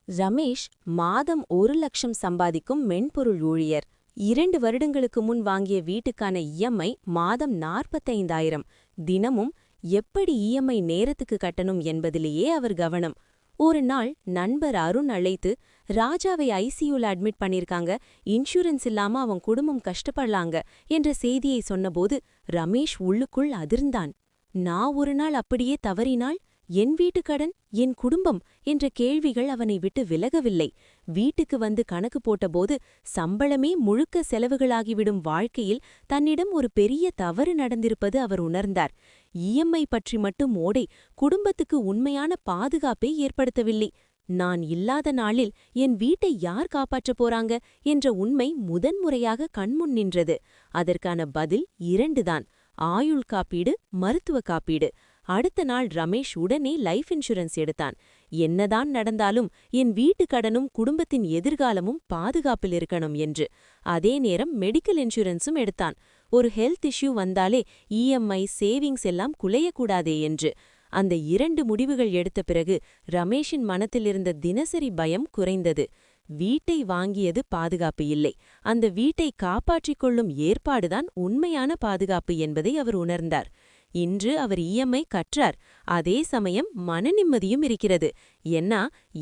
ரமேஷ் மாதம் 1,00,000 சம்பாதிக்கும் மென்பொருள் ஊழியர். 2 வருடங்களுக்கு முன் வாங்கிய வீட்டுக்கான இஎம்ஐ மாதம் 45,000. தினமும் எப்படி இஎம்ஐ நேரத்துக்கு கட்டணும் என்பதிலேயே அவர் கவனம். ஒரு நாள் நண்பர் அருண் அழைத்து, ராஜாவை ஐசியூல அட்மிட் பண்ணிருக்காங்க, இன்சூரன்ஸ் இல்லாம அவன் குடும்பம் கஷ்டப்படலாங்க என்ற செய்தியை சொன்னபோது ரமேஷ் உள்ளுக்குள் அதிர்ந்தான். நான் ஒரு நாள் அப்படியே தவறினால் என் வீட்டு கடன், என் குடும்பம் என்ற கேள்விகள் அவனை விட்டு விலகவில்லை. வீட்டுக்கு வந்து கணக்கு போட்டபோது சம்பளமே முழுக்க செலவுகளாகிவிடும் வாழ்க்கையில் தன்னிடம் ஒரு பெரிய தவறு நடந்திருப்பது அவர் உணர்ந்தார். இஎம்ஐ பற்றி மட்டும் ஓடை குடும்பத்துக்கு உண்மையான பாதுகாப்பை ஏற்படுத்தவில்லை. நான் இல்லாத நாளில் என் வீட்டை யார் காப்பாற்றப் போறாங்க என்ற உண்மை முதன்முறையாக கண்முன் நின்றது. அதற்கான பதில் 2 தான்: ஆயுள் காப்பீடு, மருத்துவ காப்பீடு. அடுத்த நாள் ரமேஷ் உடனே லைஃப் இன்சூரன்ஸ் எடுத்தான். என்னதான் நடந்தாலும் என் வீட்டு கடனும் குடும்பத்தின் எதிர்காலமும் பாதுகாப்பில் இருக்கணும் என்று. அதே நேரம் மெடிக்கல் இன்சூரன்ஸும் எடுத்தான். ஒரு ஹெல்த் இஷ்யூ வந்தாலே இஎம்ஐ, சேவிங்ஸ் எல்லாம் குலையக்கூடாதே என்று. அந்த 2 முடிவுகள் எடுத்த பிறகு ரமேஷின் மனத்திலிருந்த தினசரி பயம் குறைந்தது. வீட்டை வாங்கியது பாதுகாப்பு இல்லை, அந்த வீட்டை காப்பாற்றிக் கொள்ளும் ஏற்பாடுதான் உண்மையான பாதுகாப்பு என்பதை அவர் உணர்ந்தார். இன்று அவர் இஎம்ஐ கற்றார். அதே சமயம் மனநிம்மதியும் இருக்கிறது.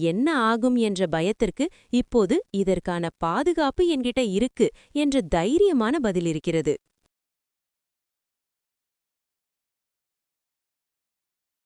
என்ன ஆகும் என்ற பயத்திற்கு இப்போது இதற்கான பாதுகாப்பு என்கிட்ட இருக்கு என்ற தைரியமான பதில் இருக்கிறது.